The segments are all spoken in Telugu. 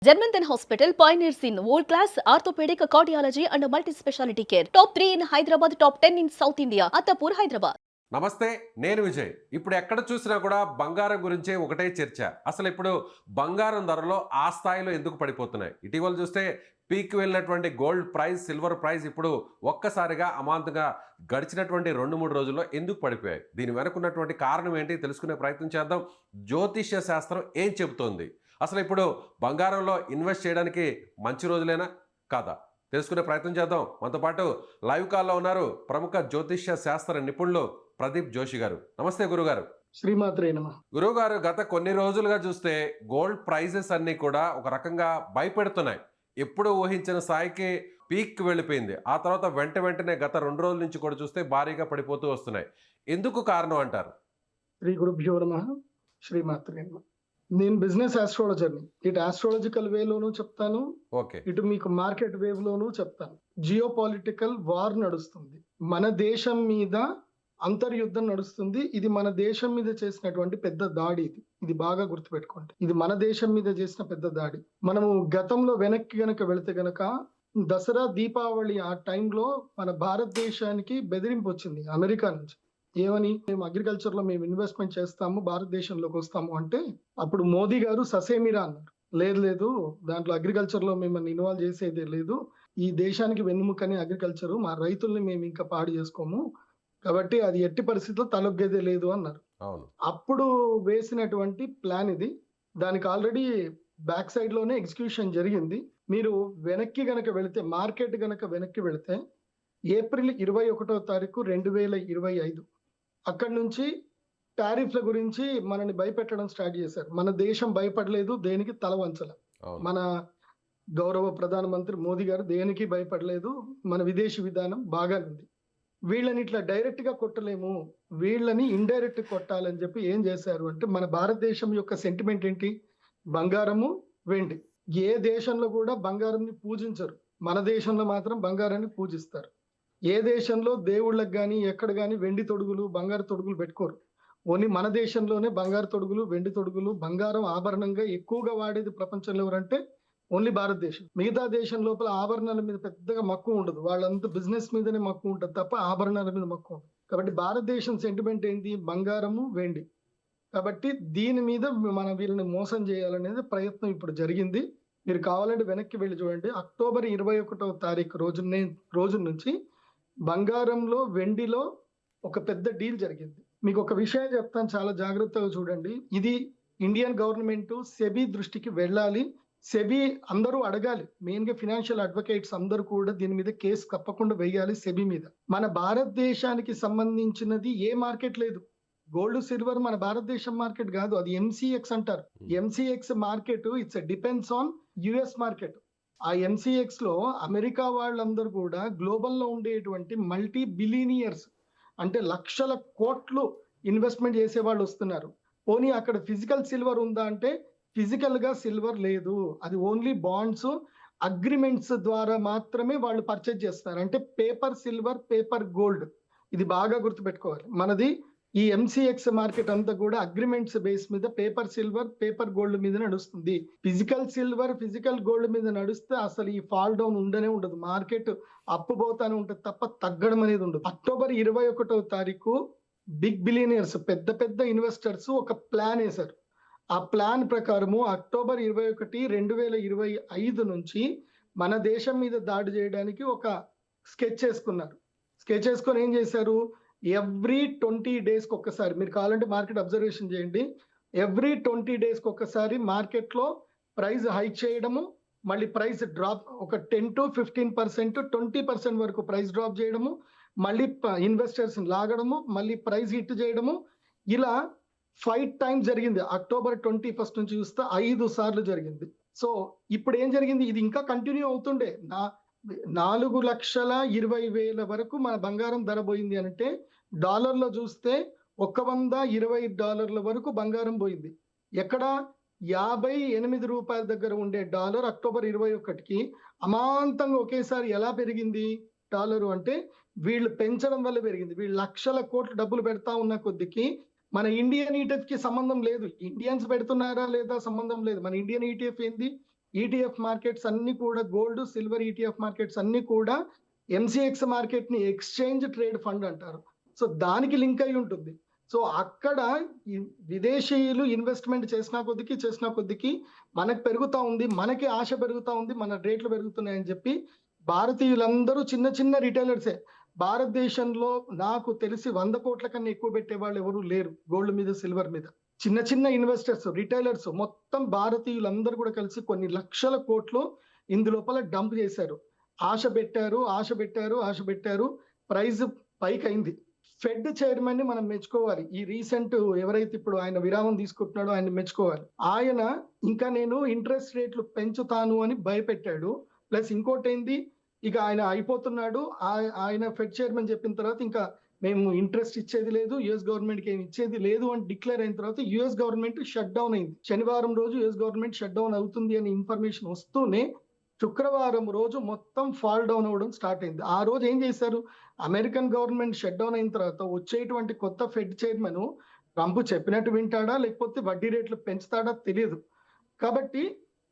Janmanthan Hospital pioneers in world-class orthopedic, cardiology and multi-specialty care. Top 3 in Hyderabad, top 10 in South India. Attapur, Hyderabad. నమస్తే, నేను విజయ్. ఇప్పుడు ఎక్కడ చూసినా కూడా బంగారం గురించే ఒకటే చర్చ. అసలు ఇప్పుడు బంగారం ధరలో ఆ స్థాయిలో ఎందుకు పడిపోతున్నాయి? ఇటీవల చూస్తే పీక్ వెళ్ళినటువంటి గోల్డ్ ప్రైస్, సిల్వర్ ప్రైస్ ఇప్పుడు ఒక్కసారిగా అమాంతంగా గడిచినటువంటి 2-3 రోజుల్లో ఎందుకు పడిపోయాయి? దీని వెనక ఉన్నటువంటి కారణం ఏంటి తెలుసుకునే ప్రయత్నం చేద్దాం. జ్యోతిష్య శాస్త్రం ఏం చెబుతోంది? అసలు ఇప్పుడు బంగారంలో ఇన్వెస్ట్ చేయడానికి మంచి రోజులేనా కాదా తెలుసుకునే ప్రయత్నం చేద్దాం. మనతో పాటు లైవ్ కాల్లో ఉన్నారు ప్రముఖ జ్యోతిష్య శాస్త్ర నిపుణులు ప్రదీప్ జోషి గారు. నమస్తే గురుగారు. శ్రీమాత్రే నమః. గురుగారు, గత కొన్ని రోజులుగా చూస్తే గోల్డ్ ప్రైజెస్ అన్నీ కూడా ఒక రకంగా భయపెడుతున్నాయి. ఎప్పుడు ఊహించిన స్థాయికి పీక్ వెళ్ళిపోయింది. ఆ తర్వాత వెంటనే గత 2 రోజుల నుంచి కూడా చూస్తే భారీగా పడిపోతూ వస్తున్నాయి. ఎందుకు కారణం అంటారు? శ్రీ గురుభ్యో నమః. శ్రీమాత్రే నమః. నేను బిజినెస్ ఆస్ట్రాలజర్ని. ఇటు ఆస్ట్రాలజికల్ వేలోనూ చెప్తాను, ఓకే, ఇటు మీకు మార్కెట్ వేవ్ లోనూ చెప్తాను. జియో పొలిటికల్ వార్ నడుస్తుంది, మన దేశం మీద అంతర్యుద్ధం నడుస్తుంది. ఇది మన దేశం మీద చేసినటువంటి పెద్ద దాడి. ఇది బాగా గుర్తుపెట్టుకోండి. ఇది మన దేశం మీద చేసిన పెద్ద దాడి. మనము గతంలో వెనక్కి గనక వెళితే గనక దసరా, దీపావళి ఆ టైంలో మన భారతదేశానికి బెదిరింపు వచ్చింది అమెరికా నుంచి. ఏమని? మేము అగ్రికల్చర్ లో మేము ఇన్వెస్ట్మెంట్ చేస్తాము, భారతదేశంలోకి వస్తాము అంటే అప్పుడు మోదీ గారు ససేమిరా అన్నారు. లేదు, దాంట్లో అగ్రికల్చర్ లో మిమ్మల్ని ఇన్వాల్వ్ చేసేదే లేదు. ఈ దేశానికి వెన్నుముకని అగ్రికల్చర్, మా రైతుల్ని మేము ఇంకా పాడు చేసుకోము, కాబట్టి అది ఎట్టి పరిస్థితుల్లో తలొగ్గేదే లేదు అన్నారు. అప్పుడు వేసినటువంటి ప్లాన్ ఇది. దానికి ఆల్రెడీ బ్యాక్ సైడ్ లోనే ఎగ్జిక్యూషన్ జరిగింది. మీరు వెనక్కి గనక వెళితే, మార్కెట్ గనక వెనక్కి వెళితే ఏప్రిల్ 21వ తారీఖు 2025 అక్కడి నుంచి టారిఫ్ల గురించి మనని భయపెట్టడం స్టార్ట్ చేశారు. మన దేశం భయపడలేదు, దేనికి తల వంచల. మన గౌరవ ప్రధానమంత్రి మోదీ గారు దేనికి భయపడలేదు. మన విదేశీ విధానం బాగానే ఉంది. వీళ్ళని ఇట్లా డైరెక్ట్ గా కొట్టలేము, వీళ్ళని ఇండైరెక్ట్ కొట్టాలని చెప్పి ఏం చేశారు అంటే, మన భారతదేశం యొక్క సెంటిమెంట్ ఏంటి? బంగారము, వెండి. ఏ దేశంలో కూడా బంగారంని పూజించరు, మన దేశంలో మాత్రం బంగారాన్ని పూజిస్తారు. ఏ దేశంలో దేవుళ్ళకి కానీ ఎక్కడ కానీ వెండి తొడుగులు, బంగారు తొడుగులు పెట్టుకోరు. ఓన్లీ మన దేశంలోనే బంగారు తొడుగులు, వెండి తొడుగులు, బంగారం ఆభరణంగా ఎక్కువగా వాడేది ప్రపంచంలో ఎవరంటే ఓన్లీ భారతదేశం. మిగతా దేశం లోపల ఆభరణాల మీద పెద్దగా మక్కువ ఉండదు, వాళ్ళంతా బిజినెస్ మీదనే మక్కువ ఉంటుంది తప్ప ఆభరణాల మీద మక్కువ ఉండదు. కాబట్టి భారతదేశం సెంటిమెంట్ ఏంటి? బంగారము, వెండి. కాబట్టి దీని మీద మనం వీళ్ళని మోసం చేయాలనేది ప్రయత్నం ఇప్పుడు జరిగింది. మీరు కావాలంటే వెనక్కి వెళ్ళి చూడండి. అక్టోబర్ 21వ తారీఖు రోజు నుంచి బంగారంలో, వెండిలో ఒక పెద్ద డీల్ జరిగింది. మీకు ఒక విషయం చెప్తాను, చాలా జాగ్రత్తగా చూడండి. ఇది ఇండియన్ గవర్నమెంట్ సెబీ దృష్టికి వెళ్ళాలి. సెబీ అందరూ అడగాలి. మెయిన్ గా ఫినాన్షియల్ అడ్వకేట్స్ అందరూ కూడా దీని మీద కేసు తప్పకుండా వేయాలి సెబీ మీద. మన భారతదేశానికి సంబంధించినది ఏ మార్కెట్ లేదు. గోల్డ్, సిల్వర్ మన భారతదేశం మార్కెట్ కాదు, అది ఎంసీఎక్స్ అంటారు. MCX market it's depends on US market. ఆ ఎంసీఎక్స్ లో అమెరికా వాళ్ళందరూ కూడా గ్లోబల్ లో ఉండేటువంటి మల్టీ బిలియనియర్స్, అంటే లక్షల కోట్లు ఇన్వెస్ట్మెంట్ చేసే వాళ్ళు వస్తున్నారు. పోనీ అక్కడ ఫిజికల్ సిల్వర్ ఉందా అంటే ఫిజికల్ గా సిల్వర్ లేదు. అది ఓన్లీ బాండ్స్, అగ్రిమెంట్స్ ద్వారా మాత్రమే వాళ్ళు పర్చేజ్ చేస్తారు. అంటే పేపర్ సిల్వర్, పేపర్ గోల్డ్. ఇది బాగా గుర్తుపెట్టుకోవాలి. మనది ఈ ఎంసీఎక్స్ మార్కెట్ అంతా కూడా అగ్రిమెంట్స్ బేస్ మీద పేపర్ సిల్వర్, పేపర్ గోల్డ్ మీద నడుస్తుంది. ఫిజికల్ సిల్వర్, ఫిజికల్ గోల్డ్ మీద నడుస్తే అసలు ఈ ఫాల్ డౌన్ ఉండనే ఉండదు. మార్కెట్ అప్పు పోతానే ఉంటుంది తప్ప తగ్గడం అనేది ఉండదు. అక్టోబర్ 21వ తారీఖు బిగ్ బిలియనర్స్, పెద్ద పెద్ద ఇన్వెస్టర్స్ ఒక ప్లాన్ వేశారు. ఆ ప్లాన్ ప్రకారము అక్టోబర్ 21, 2025 నుంచి మన దేశం మీద దాడి చేయడానికి ఒక స్కెచ్ వేసుకున్నారు. స్కెచ్ వేసుకొని ఏం చేశారు? ఎవ్రీ 20 డేస్కి ఒక్కసారి, మీరు కావాలంటే మార్కెట్ అబ్జర్వేషన్ చేయండి, ఎవ్రీ 20 డేస్కి ఒక్కసారి మార్కెట్లో ప్రైస్ హైక్ చేయడము, మళ్ళీ ప్రైస్ డ్రాప్, ఒక 10 to 15%, 20% వరకు ప్రైస్ డ్రాప్ చేయడము, మళ్ళీ ఇన్వెస్టర్స్ లాగడము, మళ్ళీ ప్రైస్ హిట్ చేయడము. ఇలా 5 times జరిగింది. అక్టోబర్ 21 నుంచి చూస్తే 5 సార్లు జరిగింది. సో ఇప్పుడు ఏం జరిగింది? ఇది ఇంకా కంటిన్యూ అవుతుండే. 4,20,000 వరకు మన బంగారం ధర పోయింది అంటే, డాలర్లో చూస్తే $120 వరకు బంగారం పోయింది. ఎక్కడ? 58 రూపాయల దగ్గర ఉండే డాలర్ అక్టోబర్ 21కి అమాంతంగా ఒకేసారి ఎలా పెరిగింది డాలరు అంటే, వీళ్ళు పెంచడం వల్ల పెరిగింది. వీళ్ళు లక్షల కోట్లు డబ్బులు పెడతా ఉన్న కొద్దికి మన ఇండియన్ ఈటీఎఫ్ కి సంబంధం లేదు. ఇండియన్స్ పెడుతున్నారా లేదా సంబంధం లేదు. మన ఇండియన్ ఈటీఎఫ్ ఏంది? ఈటీఎఫ్ మార్కెట్స్ అన్ని కూడా గోల్డ్ సిల్వర్ ఈటీఎఫ్ మార్కెట్స్ అన్ని కూడా ఎంసీఎక్స్ మార్కెట్ ని ఎక్స్చేంజ్ ట్రేడ్ ఫండ్ అంటారు. సో దానికి లింక్ అయి ఉంటుంది. సో అక్కడ ఈ విదేశీయులు ఇన్వెస్ట్మెంట్ చేసిన కొద్దికి మనకు పెరుగుతా ఉంది, మనకి ఆశ పెరుగుతా ఉంది, మన రేట్లు పెరుగుతున్నాయని చెప్పి భారతీయులందరూ చిన్న చిన్న రిటైలర్సే. భారతదేశంలో నాకు తెలిసి 100 కోట్ల కన్నా ఎక్కువ పెట్టే వాళ్ళు ఎవరు లేరు గోల్డ్ మీద సిల్వర్ మీద. చిన్న చిన్న ఇన్వెస్టర్స్ రిటైలర్స్ మొత్తం భారతీయులందరూ కూడా కలిసి కొన్ని లక్షల కోట్లు ఇందులోపల డంప్ చేశారు. ఆశ పెట్టారు, ప్రైస్ పైకి అయింది. ఫెడ్ చైర్మన్ ని మనం మెచ్చుకోవాలి. ఈ రీసెంట్ ఎవరైతే ఇప్పుడు ఆయన విరామం తీసుకుంటున్నాడో ఆయన మెచ్చుకోవాలి. ఆయన ఇంకా నేను ఇంట్రెస్ట్ రేట్లు పెంచుతాను అని భయపెట్టాడు. ప్లస్ ఇంకోటి ఏంది, ఇక ఆయన అయిపోతున్నాడు. ఆయన ఫెడ్ చైర్మన్ చెప్పిన తర్వాత ఇంకా మేము ఇంట్రెస్ట్ ఇచ్చేది లేదు, యుఎస్ గవర్నమెంట్ కి ఏమి ఇచ్చేది లేదు అని డిక్లేర్ అయిన తర్వాత యుఎస్ గవర్నమెంట్ షట్ డౌన్ అయింది. శనివారం రోజు యుఎస్ గవర్నమెంట్ షట్ డౌన్ అవుతుంది అని ఇన్ఫర్మేషన్ వస్తూనే శుక్రవారం రోజు మొత్తం ఫాల్ డౌన్ అవ్వడం స్టార్ట్ అయింది. ఆ రోజు ఏం చేశారు, అమెరికన్ గవర్నమెంట్ షట్ డౌన్ అయిన తర్వాత వచ్చేటువంటి కొత్త ఫెడ్ చైర్మన్ ట్రంప్ చెప్పినట్టు వింటాడా లేకపోతే వడ్డీ రేట్లు పెంచుతాడా తెలియదు. కాబట్టి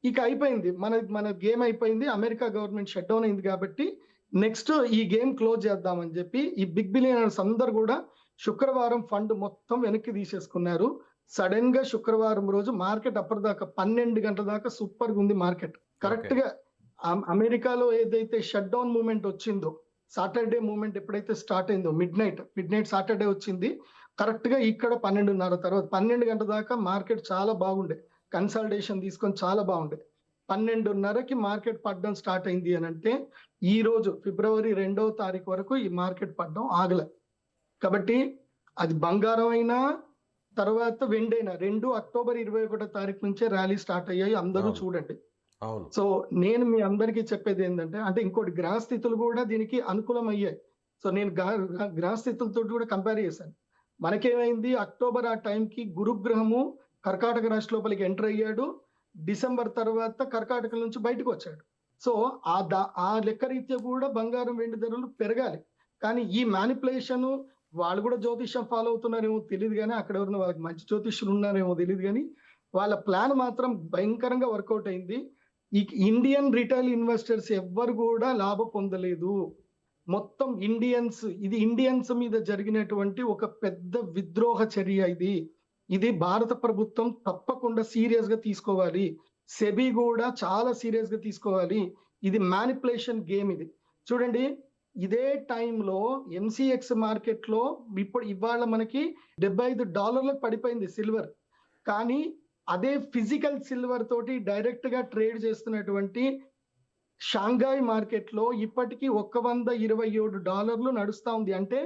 ఇక అయిపోయింది, మన గేమ్ అయిపోయింది. అమెరికా గవర్నమెంట్ షట్ డౌన్ అయింది కాబట్టి నెక్స్ట్ ఈ గేమ్ క్లోజ్ చేద్దామని చెప్పి ఈ బిగ్ బిలియనర్స్ అందరు కూడా శుక్రవారం ఫండ్ మొత్తం వెనక్కి తీసేసుకున్నారు. సడన్ గా శుక్రవారం రోజు మార్కెట్ అప్పటిదాకా 12 గంటల దాకా సూపర్ గా ఉంది మార్కెట్. కరెక్ట్ గా అమెరికాలో ఏదైతే షట్ డౌన్ మూమెంట్ వచ్చిందో, సాటర్డే మూమెంట్ ఎప్పుడైతే స్టార్ట్ అయిందో మిడ్ నైట్ సాటర్డే వచ్చింది. కరెక్ట్ గా ఇక్కడ 12:30 తర్వాత 12 గంటల దాకా మార్కెట్ చాలా బాగుండే, కన్సల్టేషన్ తీసుకొని చాలా బాగుండే. 12:30కి మార్కెట్ పడడం స్టార్ట్ అయింది అని అంటే ఈ రోజు ఫిబ్రవరి 2వ తారీఖు వరకు ఈ మార్కెట్ పడడం ఆగలే. కాబట్టి అది బంగారం అయినా తర్వాత వెండి అయినా రెండు అక్టోబర్ 21వ తారీఖు నుంచే ర్యాలీ స్టార్ట్ అయ్యాయి. అందరూ చూడండి. సో నేను మీ అందరికీ చెప్పేది ఏంటంటే, అంటే ఇంకోటి గ్రహ స్థితులు కూడా దీనికి అనుకూలం అయ్యాయి. సో నేను గ్రహ స్థితులతో కూడా కంపేర్ చేశాను. మనకేమైంది, అక్టోబర్ ఆ టైంకి గురుగ్రహము కర్కాటక రాశి లోపలికి ఎంటర్ అయ్యాడు. డిసెంబర్ తర్వాత కర్కాటక నుంచి బయటకు వచ్చాడు. సో ఆ లెక్క రీత్యా కూడా బంగారం వెండి ధరలు పెరగాలి. కానీ ఈ మ్యానిపులేషన్ వాళ్ళు కూడా జ్యోతిష్యం ఫాలో అవుతున్నారేమో తెలియదు, కానీ అక్కడ ఎవరైనా వాళ్ళకి మంచి జ్యోతిష్యులు ఉన్నారేమో తెలియదు, కానీ వాళ్ళ ప్లాన్ మాత్రం భయంకరంగా వర్కౌట్ అయింది. ఈ ఇండియన్ రిటైల్ ఇన్వెస్టర్స్ ఎవ్వరు కూడా లాభం పొందలేదు. మొత్తం ఇండియన్స్ మీద జరిగినటువంటి ఒక పెద్ద విద్రోహ చర్య ఇది భారత ప్రభుత్వం తప్పకుండా సీరియస్ గా తీసుకోవాలి. సెబీ కూడా చాలా సీరియస్ గా తీసుకోవాలి. ఇది మ్యానిపులేషన్ గేమ్. ఇది చూడండి, ఇదే టైంలో ఎంసీఎక్స్ మార్కెట్ లో ఇవాళ మనకి $75 పడిపోయింది సిల్వర్. కానీ అదే ఫిజికల్ సిల్వర్ తోటి డైరెక్ట్ గా ట్రేడ్ చేస్తున్నటువంటి షాంఘాయ్ మార్కెట్ లో ఇప్పటికీ $127 నడుస్తా ఉంది. అంటే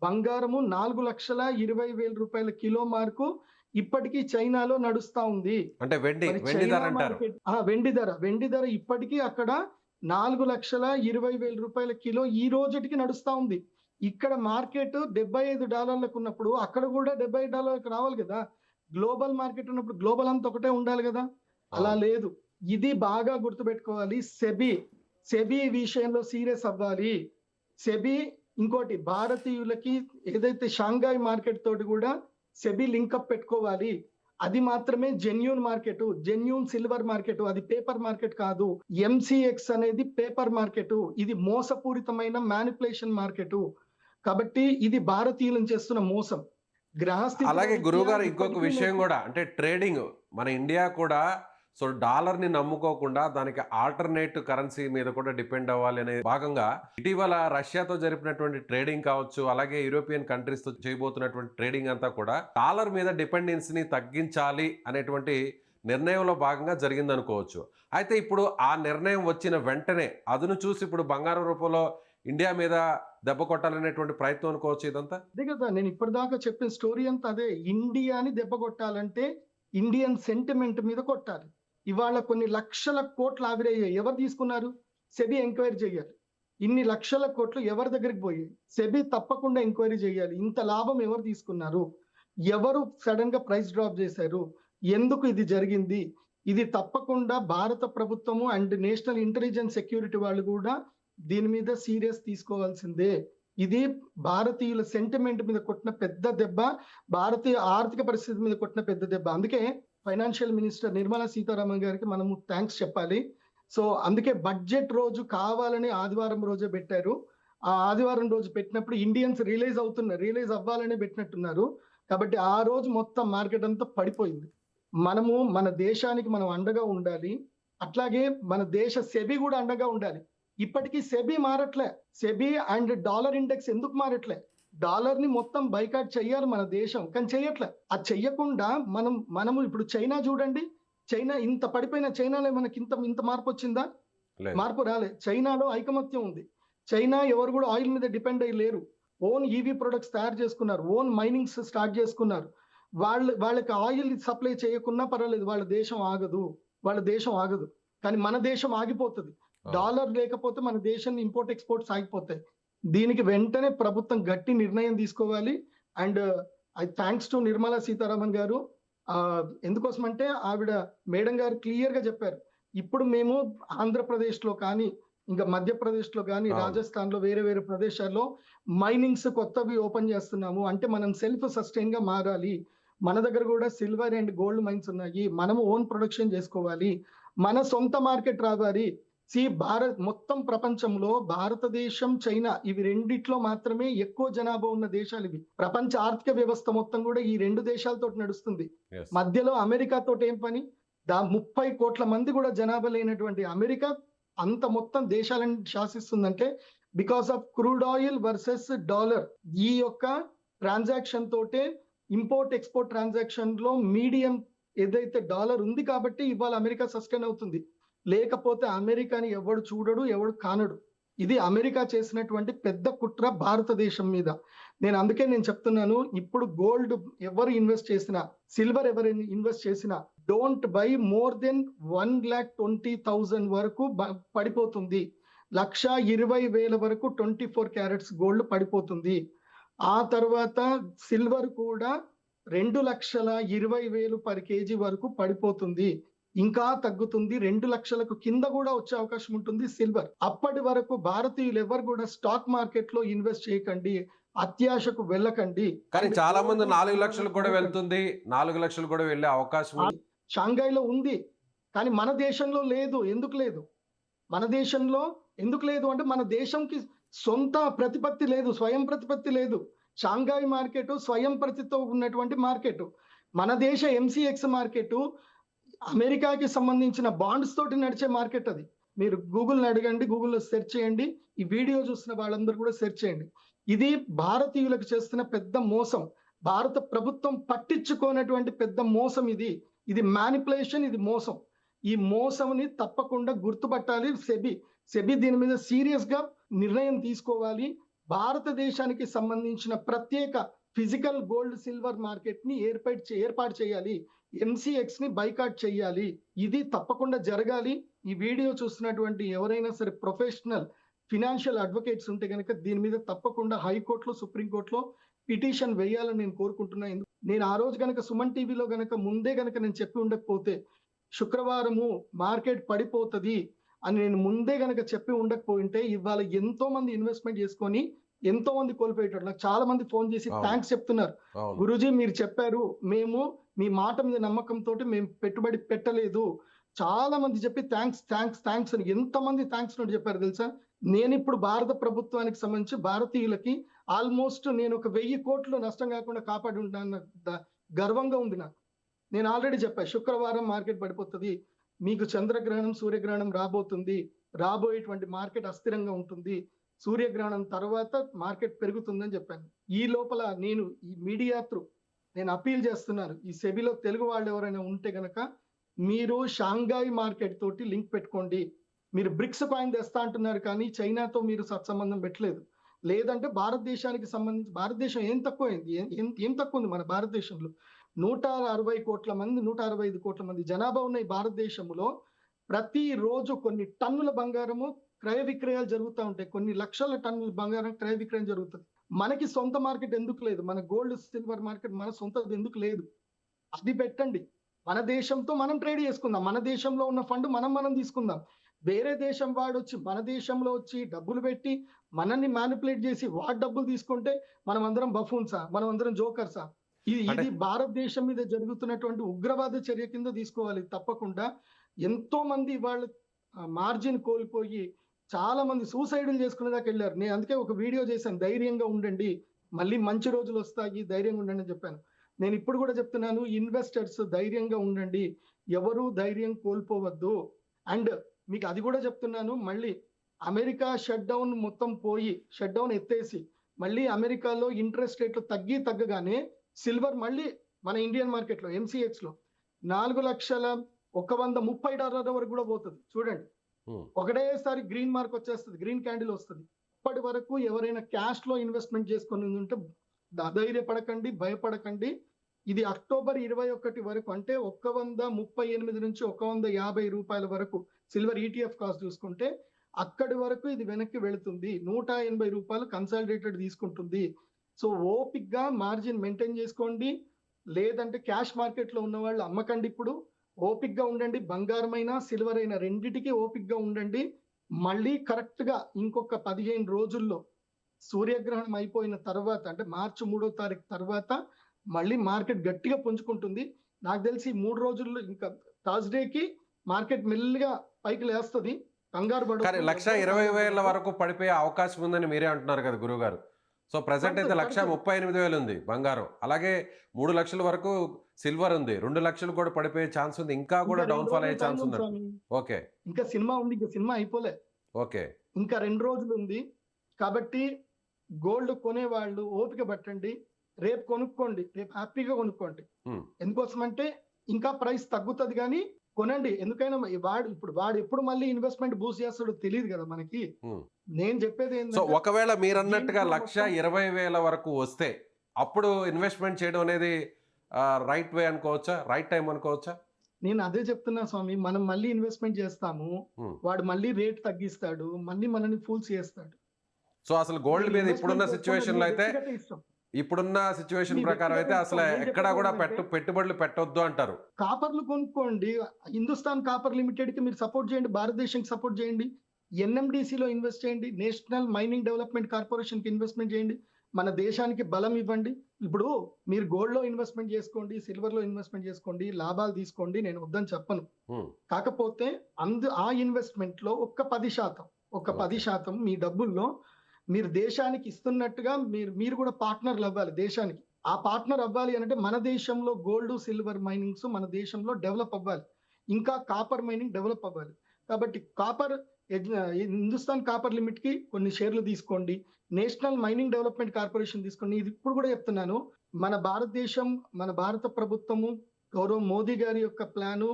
బంగారము 4,20,000 రూపాయల కిలో మార్కు ఇప్పటికీ చైనాలో నడుస్తా ఉంది. అంటే వెండి ధర ఇప్పటికీ అక్కడ 4,20,000 రూపాయల కిలో ఈ రోజుకి నడుస్తా ఉంది. ఇక్కడ మార్కెట్ $75 ఉన్నప్పుడు అక్కడ కూడా $75 రావాలి కదా. గ్లోబల్ మార్కెట్ ఉన్నప్పుడు గ్లోబల్ అంతా ఒకటే ఉండాలి కదా, అలా లేదు. ఇది బాగా గుర్తుపెట్టుకోవాలి. సెబీ విషయంలో సీరియస్ అవ్వాలి. సెబీ ఇంకోటి భారతీయులకి ఏదైతే షాంఘాయ్ మార్కెట్ తోటి కూడా సెబీ లింకప్ పెట్టుకోవాలి. అది మాత్రమే genuine market, genuine silver market, అది పేపర్ మార్కెట్ కాదు. ఎంసీఎక్స్ అనేది పేపర్ మార్కెట్, ఇది మోసపూరితమైన మ్యానిపులేషన్ మార్కెట్. కాబట్టి ఇది భారతీయులను చేస్తున్న మోసం. అలాగే గురువు గారు ఇంకొక విషయం కూడా, అంటే ట్రేడింగ్ మన ఇండియా కూడా సో డాలర్ని నమ్ముకోకుండా దానికి ఆల్టర్నేటివ్ కరెన్సీ మీద కూడా డిపెండ్ అవ్వాలి అనే భాగంగా ఇటీవల రష్యాతో జరిపినటువంటి ట్రేడింగ్ కావచ్చు, అలాగే యూరోపియన్ కంట్రీస్ తో చేయబోతున్నటువంటి ట్రేడింగ్ అంతా కూడా డాలర్ మీద డిపెండెన్సీని తగ్గించాలి అనేటువంటి నిర్ణయంలో భాగంగా జరిగింది అనుకోవచ్చు. అయితే ఇప్పుడు ఆ నిర్ణయం వచ్చిన వెంటనే అదును చూసి ఇప్పుడు బంగారం రూపంలో ఇండియా మీద దెబ్బ కొట్టాలనేటువంటి ప్రయత్నం అనుకోవచ్చు ఇదంతా. అదే కదా నేను ఇప్పటిదాకా చెప్పిన స్టోరీ అంతా అదే. ఇండియాని దెబ్బ కొట్టాలంటే ఇండియన్ సెంటిమెంట్ మీద కొట్టాలి. ఇవాళ కొన్ని లక్షల కోట్లు ఆవిరయ్యాయి. ఎవరు తీసుకున్నారు? సెబీ ఎంక్వైరీ చేయాలి. ఇన్ని లక్షల కోట్లు ఎవరి దగ్గరికి పోయాయి? సెబీ తప్పకుండా ఎంక్వైరీ చేయాలి. ఇంత లాభం ఎవరు తీసుకున్నారు? ఎవరు సడన్ గా ప్రైస్ డ్రాప్ చేశారు? ఎందుకు ఇది జరిగింది? ఇది తప్పకుండా భారత ప్రభుత్వము అండ్ నేషనల్ ఇంటెలిజెన్స్ సెక్యూరిటీ వాళ్ళు కూడా దీని మీద సీరియస్ తీసుకోవాల్సిందే. ఇది భారతీయుల సెంటిమెంట్ మీద కొట్టిన పెద్ద దెబ్బ, భారతీయ ఆర్థిక పరిస్థితి మీద కొట్టిన పెద్ద దెబ్బ. అందుకే ఫైనాన్షియల్ మినిస్టర్ నిర్మలా సీతారామన్ గారికి మనము థ్యాంక్స్ చెప్పాలి. సో అందుకే బడ్జెట్ రోజు కావాలని ఆదివారం రోజే పెట్టారు. ఆ ఆదివారం రోజు పెట్టినప్పుడు ఇండియన్స్ రియలైజ్ అవ్వాలని పెట్టినట్టున్నారు. కాబట్టి ఆ రోజు మొత్తం మార్కెట్ అంతా పడిపోయింది. మనము మన దేశానికి మనం అండగా ఉండాలి. అట్లాగే మన దేశ సెబీ కూడా అండగా ఉండాలి. ఇప్పటికీ సెబీ మారట్లే. సెబీ అండ్ డాలర్ ఇండెక్స్ ఎందుకు మారట్లే? డాలర్ ని మొత్తం బైకాట్ చెయ్యాలి మన దేశం, కానీ చెయ్యట్లే. అది చెయ్యకుండా మనము ఇప్పుడు చైనా చూడండి. చైనా ఇంత పడిపోయిన చైనాలో మనకి ఇంత మార్పు వచ్చిందా? మార్పు రాలే. చైనాలో ఐకమత్యం ఉంది. చైనా ఎవరు కూడా ఆయిల్ మీద డిపెండ్ అయ్యి లేరు. ఓన్ ఈవీ ప్రొడక్ట్స్ తయారు చేసుకున్నారు. ఓన్ మైనింగ్స్ స్టార్ట్ చేసుకున్నారు. వాళ్ళకి ఆయిల్ సప్లై చేయకున్నా పర్వాలేదు, వాళ్ళ దేశం ఆగదు. కానీ మన దేశం ఆగిపోతుంది. డాలర్ లేకపోతే మన దేశం ఇంపోర్ట్ ఎక్స్పోర్ట్స్ ఆగిపోతాయి. దీనికి వెంటనే ప్రభుత్వం గట్టి నిర్ణయం తీసుకోవాలి. And I thanks to Nirmala Sitharaman గారు. ఎందుకోసం అంటే ఆవిడ మేడం గారు క్లియర్ గా చెప్పారు. ఇప్పుడు మేము ఆంధ్రప్రదేశ్ లో కానీ, ఇంకా మధ్యప్రదేశ్ లో కానీ, రాజస్థాన్ లో వేరే ప్రదేశాల్లో మైనింగ్స్ కొత్తవి ఓపెన్ చేస్తున్నాము. అంటే మనం సెల్ఫ్ సస్టైన్ గా మారాలి. మన దగ్గర కూడా సిల్వర్ అండ్ గోల్డ్ మైన్స్ ఉన్నాయి. మనము ఓన్ ప్రొడక్షన్ చేసుకోవాలి. మన సొంత మార్కెట్ రావాలి. మొత్తం ప్రపంచంలో భారతదేశం, చైనా ఇవి రెండిట్లో మాత్రమే ఎక్కువ జనాభా ఉన్న దేశాలు ఇవి. ప్రపంచ ఆర్థిక వ్యవస్థ మొత్తం కూడా ఈ రెండు దేశాలతో నడుస్తుంది. మధ్యలో అమెరికా తోటి ఏం పని? 30 కోట్ల మంది కూడా జనాభా లేనటువంటి అమెరికా అంత మొత్తం దేశాలను శాసిస్తుందంటే because of crude oil versus dollar. ఈ యొక్క ట్రాన్సాక్షన్ తోటే ఇంపోర్ట్ ఎక్స్పోర్ట్ ట్రాన్సాక్షన్ లో మీడియం ఏదైతే డాలర్ ఉంది కాబట్టి ఇవాళ అమెరికా సస్టైన్ అవుతుంది. లేకపోతే అమెరికాని ఎవడు చూడడు, ఎవడు కానడు. ఇది అమెరికా చేసినటువంటి పెద్ద కుట్ర భారతదేశం మీద. అందుకే నేను చెప్తున్నాను, ఇప్పుడు గోల్డ్ ఎవరు ఇన్వెస్ట్ చేసినా, సిల్వర్ ఎవరు ఇన్వెస్ట్ చేసినా డోంట్ బై మోర్ దెన్ 1,20,000 వరకు పడిపోతుంది. 1,20,000 వరకు 24 క్యారెట్స్ గోల్డ్ పడిపోతుంది. ఆ తర్వాత సిల్వర్ కూడా 2,20,000 పర్ కేజీ వరకు పడిపోతుంది. ఇంకా తగ్గుతుంది. 2 లక్షలకు కింద కూడా వచ్చే అవకాశం ఉంటుంది సిల్వర్. అప్పటి వరకు భారతీయులు ఎవరు కూడా స్టాక్ మార్కెట్ లో ఇన్వెస్ట్ చేయకండి, అత్యాశకు వెళ్ళకండి. కానీ చాలా మంది 4 లక్షలు కూడా వెళ్తుంది, 4 లక్షలు కూడా వెళ్ళే అవకాశం షాంఘైలో ఉంది. కానీ మన దేశంలో లేదు. ఎందుకు లేదు? మన దేశంలో ఎందుకు లేదు అంటే మన దేశంకి సొంత ప్రతిపత్తి లేదు, స్వయం ప్రతిపత్తి లేదు. షాంఘై మార్కెట్ స్వయం ప్రతితో ఉన్నటువంటి మార్కెట్. మన దేశ ఎంసీఎక్స్ మార్కెట్ అమెరికాకి సంబంధించిన బాండ్స్ తోటి నడిచే మార్కెట్ అది. మీరు గూగుల్ని అడగండి, గూగుల్లో సెర్చ్ చేయండి. ఈ వీడియో చూస్తున్న వాళ్ళందరూ కూడా సెర్చ్ చేయండి. ఇది భారతీయులకు చేస్తున్న పెద్ద మోసం. భారత ప్రభుత్వం పట్టించుకోనటువంటి పెద్ద మోసం ఇది. ఇది మ్యానిపులేషన్, ఇది మోసం. ఈ మోసంని తప్పకుండా గుర్తుపట్టాలి. సెబీ దీని మీద సీరియస్ గా నిర్ణయం తీసుకోవాలి. భారతదేశానికి సంబంధించిన ప్రత్యేక ఫిజికల్ గోల్డ్ సిల్వర్ మార్కెట్ ని ఏర్పాటు చేయాలి. ఎంసీఎక్స్ ని బైకాట్ చేయాలి. ఇది తప్పకుండా జరగాలి. ఈ వీడియో చూస్తున్నటువంటి ఎవరైనా సరే ప్రొఫెషనల్ ఫినాన్షియల్ అడ్వకేట్స్ ఉంటే గనక దీని మీద తప్పకుండా హైకోర్టులో, సుప్రీంకోర్టులో పిటిషన్ వేయాలని నేను కోరుకుంటున్నాను. నేను ఆ రోజు గనక సుమన్ టీవీలో గనక ముందే గనక నేను చెప్పి ఉండకపోతే, శుక్రవారము మార్కెట్ పడిపోతుంది అని నేను ముందే గనక చెప్పి ఉండకపోయింటే ఇవాళ ఎంతో మంది ఇన్వెస్ట్మెంట్ చేసుకొని ఎంతో మంది కోల్పోయేటట్టు. నాకు చాలా మంది ఫోన్ చేసి థ్యాంక్స్ చెప్తున్నారు. గురూజీ మీరు చెప్పారు, మేము మీ మాట మీద నమ్మకంతో మేము పెట్టుబడి పెట్టలేదు. చాలా మంది చెప్పి థ్యాంక్స్ అని ఎంతమంది థ్యాంక్స్ నోటి చెప్పారు తెలుసా? నేను ఇప్పుడు భారత ప్రభుత్వానికి సంబంధించి భారతీయులకి ఆల్మోస్ట్ నేను ఒక 1,000 కోట్లు నష్టం కాకుండా కాపాడి ఉంటాను. గర్వంగా ఉంది నాకు. నేను ఆల్రెడీ చెప్పాను, శుక్రవారం మార్కెట్ పడిపోతుంది, మీకు చంద్రగ్రహణం, సూర్యగ్రహణం రాబోతుంది, రాబోయేటువంటి మార్కెట్ అస్థిరంగా ఉంటుంది, సూర్యగ్రహణం తర్వాత మార్కెట్ పెరుగుతుందని చెప్పాను. ఈ లోపల నేను ఈ మీడియా త్రూ నేను అపీల్ చేస్తున్నాను, ఈ సెబీలో తెలుగు వాళ్ళు ఎవరైనా ఉంటే గనక మీరు షాంఘై మార్కెట్ తోటి లింక్ పెట్టుకోండి. మీరు బ్రిక్స్ కాయిన్ తెస్తా అంటున్నారు కానీ చైనాతో మీరు సత్సంబంధం పెట్టలేదు. లేదంటే భారతదేశానికి సంబంధించి భారతదేశం ఏం తక్కువైంది? ఏం తక్కువ ఉంది మన భారతదేశంలో? 160 కోట్ల మంది, 165 కోట్ల మంది జనాభా ఉన్న ఈ భారతదేశంలో ప్రతిరోజు కొన్ని టన్నుల బంగారము క్రయ విక్రయాలు జరుగుతూ ఉంటాయి. కొన్ని లక్షల టన్నుల బంగారం క్రయ విక్రయం జరుగుతుంది. మనకి సొంత మార్కెట్ ఎందుకు లేదు? మన గోల్డ్ సిల్వర్ మార్కెట్ మన సొంతది ఎందుకు లేదు? అది పెట్టండి. మన దేశంతో మనం ట్రేడ్ చేసుకుందాం. మన దేశంలో ఉన్న ఫండ్ మనం తీసుకుందాం. వేరే దేశం వాడు వచ్చి మన దేశంలో వచ్చి డబ్బులు పెట్టి మనల్ని మ్యానిపులేట్ చేసి వాడు డబ్బులు తీసుకుంటే మనం అందరం బఫూన్సా? మనం అందరం జోకర్సా? అంటే ఇది భారతదేశం మీద జరుగుతున్నటువంటి ఉగ్రవాద చర్య కింద తీసుకోవాలి తప్పకుండా. ఎంతో మంది వాళ్ళు మార్జిన్ కోల్పోయి చాలా మంది సూసైడ్లు చేసుకునే దాకా వెళ్ళారు. నేను అందుకే ఒక వీడియో చేశాను, ధైర్యంగా ఉండండి, మళ్ళీ మంచి రోజులు వస్తాయి, ధైర్యంగా ఉండండి అని చెప్పాను. నేను ఇప్పుడు కూడా చెప్తున్నాను, ఇన్వెస్టర్స్ ధైర్యంగా ఉండండి, ఎవరు ధైర్యం కోల్పోవద్దు. అండ్ మీకు అది కూడా చెప్తున్నాను, మళ్ళీ అమెరికా షట్ డౌన్ మొత్తం పోయి షట్ డౌన్ ఎత్తేసి మళ్ళీ అమెరికాలో ఇంట్రెస్ట్ రేట్లు తగ్గగానే సిల్వర్ మళ్ళీ మన ఇండియన్ మార్కెట్లో MCX లో $4,130 వరకు కూడా పోతుంది. చూడండి, ఒకటేసారి గ్రీన్ మార్క్ వచ్చేస్తుంది, గ్రీన్ క్యాండిల్ వస్తుంది. ఇప్పటి వరకు ఎవరైనా క్యాష్ లో ఇన్వెస్ట్మెంట్ చేసుకుని ఉంటే ధైర్యపడకండి, భయపడకండి. ఇది అక్టోబర్ 21 వరకు, అంటే 138 నుంచి 150 రూపాయల వరకు సిల్వర్ ETF కాస్ట్ చూసుకుంటే అక్కడి వరకు ఇది వెనక్కి వెళుతుంది. 180 రూపాయలు కన్సాలిడేటెడ్ తీసుకుంటుంది. సో ఓపిక్ గా మార్జిన్ మెయింటైన్ చేసుకోండి, లేదంటే క్యాష్ మార్కెట్ లో ఉన్న వాళ్ళు అమ్మకండి. ఇప్పుడు ఓపిక్ గా ఉండండి, బంగారం అయినా సిల్వర్ అయినా రెండిటికి ఓపిక్ గా ఉండండి. మళ్ళీ కరెక్ట్ గా ఇంకొక 15 రోజుల్లో సూర్యగ్రహణం అయిపోయిన తర్వాత, అంటే మార్చి 3వ తారీఖు తర్వాత మళ్ళీ మార్కెట్ గట్టిగా పుంజుకుంటుంది. నాకు తెలిసి 3 రోజుల్లో ఇంకా థర్స్డేకి మార్కెట్ మెల్లిగా పైకి లేస్తుంది. కంగారు కానీ పడకండి. 1,20,000 వరకు పడిపోయే అవకాశం ఉందని మీరే అంటున్నారు కదా గురువుగారు. సో ప్రజెంట్ అయితే పడుతుంది. 1,38,000 ఉంది బంగారం, అలాగే 3 లక్షల వరకు సిల్వర్ ఉంది, 2 లక్షలు కూడా పడిపోయే ఛాన్స్ ఉంది, ఇంకా కూడా ఇంకా 2 డౌన్ ఫాల్ అయ్యే రోజులు ఛాన్స్ టైం ఉంది ఉంది. స్వామి. ఓకే ఇంకా సినిమా ఉంది, ఇంకా సినిమా అయిపోలే, ఓకే ఇంకా 2 రోజులు ఉంది. కాబట్టి గోల్డ్ కొనేవాళ్ళు ఓపిక పట్టండి, రేపు కొనుక్కోండి, రేపు హ్యాపీగా కొనుక్కోండి. Hmm. ఎందుకోసం అంటే ఇంకా ప్రైస్ తగ్గుతుంది, కానీ కొనండి. ఎందుకైనా వాడు ఎప్పుడు మళ్ళీ ఇన్వెస్ట్మెంట్ బూస్ట్ చేస్తాడో తెలియదు కదా మనకి. Hmm. నేను చెప్పేది సో ఏంటంటే ఒకవేళ మీరు అన్నట్టుగా దీంట్లో 1,20,000 వరకు వస్తే అప్పుడు ఇన్వెస్ట్మెంట్ చేయడం అనేది రైట్ వే అనుకోవచ్చా, రైట్ టైం అనుకోవచ్చా? నేను అదే చెప్తున్నా స్వామి, మనం మళ్ళీ ఇన్వెస్ట్మెంట్ చేస్తాము, Hmm. వాడు మళ్ళీ రేట్ తగ్గిస్తాడు, మళ్ళీ మనని ఫూల్స్ చేస్తాడు. సో అసలు గోల్డ్ మీద ఇప్పుడున్న సిచ్యువేషన్ లో అయితే, ఇష్టం. ఇప్పుడున్న సిచ్యువేషన్ మీ ప్రకారం అయితే వ్యక్తిగత అసలు ఇష్టం. ఏం ఎక్కడా కూడా చెప్పగలను అంటే, పెట్టుబడులు పెట్టొద్దు అంటారు. కాపర్లు కొనుక్కోండి, హిందుస్థాన్ కాపర్ లిమిటెడ్ కి మీరు సపోర్ట్ చేయండి, భారతదేశానికి సపోర్ట్ చేయండి, NMDC లో ఇన్వెస్ట్ చేయండి, నేషనల్ మైనింగ్ డెవలప్మెంట్ కార్పొరేషన్ కి ఇన్వెస్ట్మెంట్ చేయండి, మన దేశానికి బలం ఇవ్వండి. ఇప్పుడు మీరు గోల్డ్ లో ఇన్వెస్ట్మెంట్ చేసుకోండి, సిల్వర్ లో ఇన్వెస్ట్మెంట్ చేసుకోండి, లాభాలు తీసుకోండి, నేను వద్దని చెప్పను. Hmm. కాకపోతే ఆ ఇన్వెస్ట్మెంట్ లో ఒక 10% మీ డబ్బుల్లో మీరు దేశానికి ఇస్తున్నట్టుగా మీరు కూడా పార్ట్నర్లు అవ్వాలి దేశానికి. ఆ పార్ట్నర్ అవ్వాలి అంటే మన దేశంలో గోల్డ్ సిల్వర్ మైనింగ్స్ మన దేశంలో డెవలప్ అవ్వాలి, ఇంకా కాపర్ మైనింగ్ డెవలప్ అవ్వాలి. కాబట్టి హిందుస్థాన్ కాపర్ లిమిట్ కి కొన్ని షేర్లు తీసుకోండి, నేషనల్ మైనింగ్ డెవలప్మెంట్ కార్పొరేషన్ తీసుకోండి. ఇది ఇప్పుడు కూడా చెప్తున్నాను, మన భారతదేశం, మన భారత ప్రభుత్వము, గౌరవ మోదీ గారి యొక్క ప్లాను,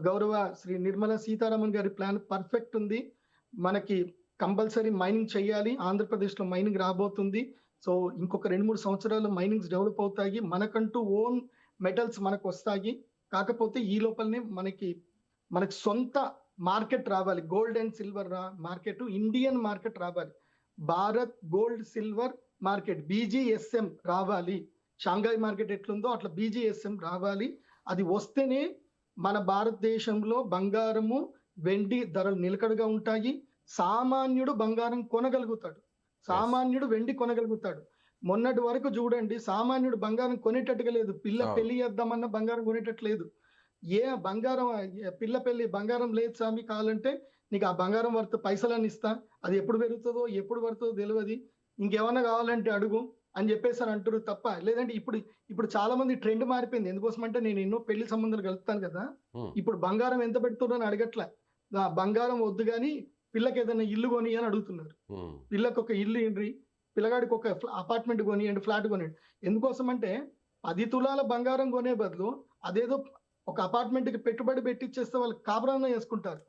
గౌరవ శ్రీ నిర్మలా సీతారామన్ గారి ప్లాన్ పర్ఫెక్ట్ ఉంది. మనకి కంపల్సరీ మైనింగ్ చేయాలి, ఆంధ్రప్రదేశ్ లో మైనింగ్ రాబోతుంది. సో ఇంకొక 2-3 సంవత్సరాలు మైనింగ్స్ డెవలప్ అవుతాయి, మనకంటూ ఓన్ మెటల్స్ మనకు వస్తాయి. కాకపోతే ఈ లోపలనే మనకి సొంత మార్కెట్ రావాలి, gold and silver market, Indian market రావాలి, Bharat gold silver market BGSM రావాలి. షాంఘాయ్ మార్కెట్ ఎట్లుందో అట్లా BGSM రావాలి. అది వస్తేనే మన భారతదేశంలో బంగారము వెండి ధరలు నిలకడగా ఉంటాయి, సామాన్యుడు బంగారం కొనగలుగుతాడు, సామాన్యుడు వెండి కొనగలుగుతాడు. మొన్నటి వరకు చూడండి, సామాన్యుడు బంగారం కొనేటట్టుగా లేదు, పెళ్లి చేద్దామన్నా బంగారం కొనేటట్లేదు. బంగారం లేదు స్వామి, కావాలంటే నీకు ఆ బంగారం వర్త్ పైసలని ఇస్తా, అది ఎప్పుడు పెరుగుతుందో ఎప్పుడు పడుతుందో తెలియదు, ఇంకేమన్నా కావాలంటే అడుగు అని చెప్పేసి అంటారు తప్ప. లేదంటే ఇప్పుడు చాలా మంది ట్రెండ్ మారిపోయింది. ఎందుకోసం అంటే నేను ఎన్నో పెళ్లి సంబంధాలు కలుపుతాను కదా, ఇప్పుడు బంగారం ఎంత పెడుతున్నారు అని అడగట్లే, బంగారం వద్దు కానీ పిల్లకి ఏదైనా ఇల్లు కొని అని అడుగుతున్నారు. పిల్లకి ఒక ఇల్లు ఏంటి, పిల్లగాడికి ఒక అపార్ట్మెంట్ కొనియండి, ఫ్లాట్ కొనియండి. ఎందుకోసం అంటే 10 తులాల బంగారం కొనే బదులు అదేదో ఒక అపార్ట్మెంట్ కి పెట్టుబడి పెట్టిచ్చేస్తే వాళ్ళు కాపురాన్న చేసుకుంటారు,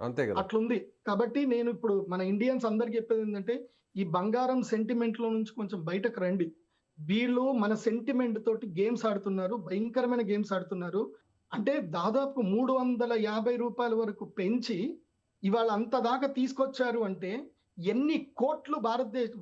అట్లుంది. కాబట్టి నేను ఇప్పుడు మన ఇండియన్స్ అందరికి చెప్పేది ఏంటంటే, ఈ బంగారం సెంటిమెంట్ లో నుంచి కొంచెం బయటకు రండి. వీళ్ళు మన సెంటిమెంట్ తోటి గేమ్స్ ఆడుతున్నారు, భయంకరమైన గేమ్స్ ఆడుతున్నారు. అంటే దాదాపు 350 రూపాయల వరకు పెంచి ఇవాళ అంత దాకా తీసుకొచ్చారు అంటే ఎన్ని కోట్లు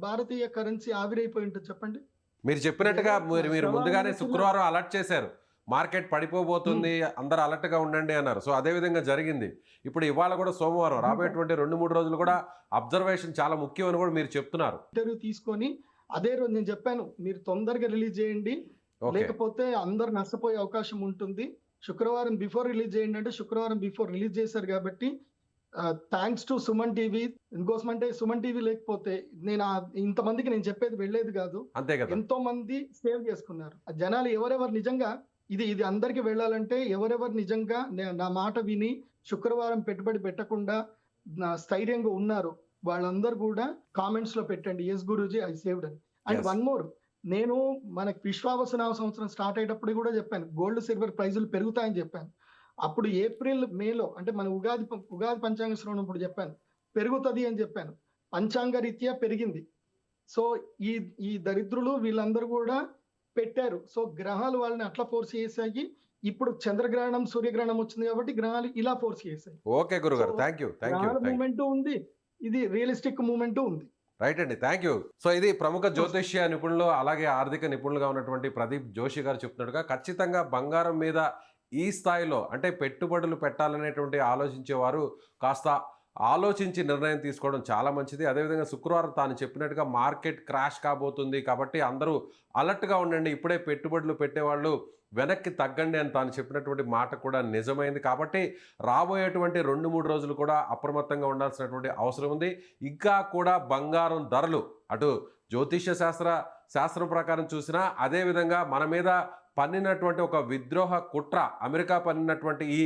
భారతీయ కరెన్సీ ఆవిరైపోయి ఉంటుంది చెప్పండి. మీరు చెప్పినట్టుగా మీరు ముందుగానే శుక్రవారం అలర్ట్ చేశారు, మార్కెట్ పడిపోబోతుంది, అందరూ అలర్ట్ గా ఉండండి అన్నారు. సో అదే విధంగా జరిగింది. ఇప్పుడు ఇవాళ కూడా సోమవారం, రాబోయేటువంటి 2-3 రోజులు కూడా అబ్జర్వేషన్ చాలా ముఖ్యం అని కూడా మీరు చెప్తున్నారు. ఇంటర్వ్యూ తీసుకొని అదే రోజు నేను చెప్పాను, మీరు తొందరగా రిలీజ్ చేయండి, ఓకే. లేకపోతే అందరు నష్టపోయే అవకాశం ఉంటుంది. శుక్రవారం బిఫోర్ రిలీజ్ చేయండి అంటే శుక్రవారం బిఫోర్ రిలీజ్ చేశారు కాబట్టి థ్యాంక్స్ టు సుమన్ టీవీ. ఇందుకోసం అంటే సుమన్ టీవీ లేకపోతే నేను ఇంతమందికి నేను చెప్పేది వెళ్ళేది కాదు. అంతే కదా. ఎంతో మంది సేవ్ చేసుకున్నారు. ఆ జనాలు ఎవరెవరు నిజంగా ఇది అందరికి వెళ్ళాలంటే ఎవరెవరు నిజంగా నా మాట విని శుక్రవారం పెట్టుబడి పెట్టకుండా స్థైర్యంగా ఉన్నారు వాళ్ళందరూ కూడా కామెంట్స్ లో పెట్టండి ఎస్ గురూజీ ఐ సేవ్డ్ అని. And Yes. వన్ మోర్, నేను మనకి విశ్వావసనామ సంవత్సరం స్టార్ట్ అయ్యేటప్పుడు కూడా చెప్పాను గోల్డ్ సిల్వర్ ప్రైజులు పెరుగుతాయని చెప్పాను. అప్పుడు ఏప్రిల్ మేలో అంటే మన ఉగాది పంచాంగ శ్రవణం ఇప్పుడు చెప్పాను పెరుగుతుంది అని చెప్పాను. పంచాంగ రీత్యా పెరిగింది. సో ఈ దరిద్రులు వీళ్ళందరూ కూడా పెట్టారు. సో గ్రహాలు వాళ్ళని అట్లా ఫోర్స్ చేసాయి. ఇప్పుడు చంద్రగ్రహణం సూర్యగ్రహణం వచ్చింది కాబట్టి గ్రహాలు ఇలా ఫోర్స్ చేసాయి. ఓకే గురుగారు, So, థ్యాంక్ యూ. గ్రహాల మూమెంట్ ఉంది, ఇది రియలిస్టిక్ మూమెంట్ ఉంది. రైట్ అండి, థ్యాంక్ యూ. సో ఇది ప్రముఖ జ్యోతిష్య నిపుణులు అలాగే ఆర్థిక నిపుణులుగా ఉన్నటువంటి ప్రదీప్ జోషి గారు చెప్తున్నట్టుగా ఖచ్చితంగా బంగారం మీద ఈ స్థాయిలో అంటే పెట్టుబడులు పెట్టాలనేటువంటి ఆలోచించేవారు కాస్త ఆలోచించి నిర్ణయం తీసుకోవడం చాలా మంచిది. అదేవిధంగా శుక్రవారం తాను చెప్పినట్టుగా మార్కెట్ క్రాష్ కాబోతుంది కాబట్టి అందరూ అలర్ట్గా ఉండండి, ఇప్పుడే పెట్టుబడులు పెట్టేవాళ్ళు వెనక్కి తగ్గండి అని తాను చెప్పినటువంటి మాట కూడా నిజమైంది. కాబట్టి రాబోయేటువంటి 2-3 రోజులు కూడా అప్రమత్తంగా ఉండాల్సినటువంటి అవసరం ఉంది. ఇంకా కూడా బంగారం ధరలు అటు జ్యోతిష్య శాస్త్రం ప్రకారం చూసినా అదేవిధంగా మన మీద పన్నినటువంటి ఒక విద్రోహ కుట్ర, అమెరికా పన్నినటువంటి ఈ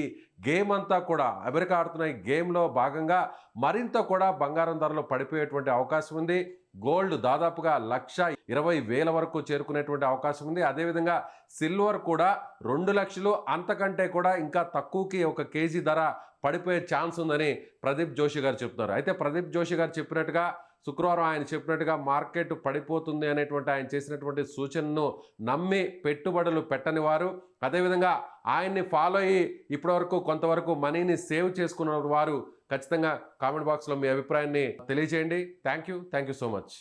గేమ్ అంతా కూడా అమెరికా ఆడుతున్న ఈ గేమ్లో భాగంగా మరింత కూడా బంగారం ధరలు పడిపోయేటువంటి అవకాశం ఉంది. గోల్డ్ దాదాపుగా 1,20,000 వరకు చేరుకునేటువంటి అవకాశం ఉంది. అదేవిధంగా సిల్వర్ కూడా 2 లక్షలు అంతకంటే కూడా ఇంకా తక్కువకి ఒక కేజీ ధర పడిపోయే ఛాన్స్ ఉందని ప్రదీప్ జోషి గారు చెప్తున్నారు. అయితే ప్రదీప్ జోషి గారు చెప్పినట్టుగా శుక్రవారం ఆయన చెప్పినట్టుగా మార్కెట్ పడిపోతుంది అనేటువంటి ఆయన చేసినటువంటి సూచనను నమ్మి పెట్టుబడులు పెట్టని వారు, అదేవిధంగా ఆయన్ని ఫాలో అయ్యి ఇప్పటివరకు కొంతవరకు మనీని సేవ్ చేసుకున్న వారు ఖచ్చితంగా కామెంట్ బాక్స్లో మీ అభిప్రాయాన్ని తెలియజేయండి. Thank you so much.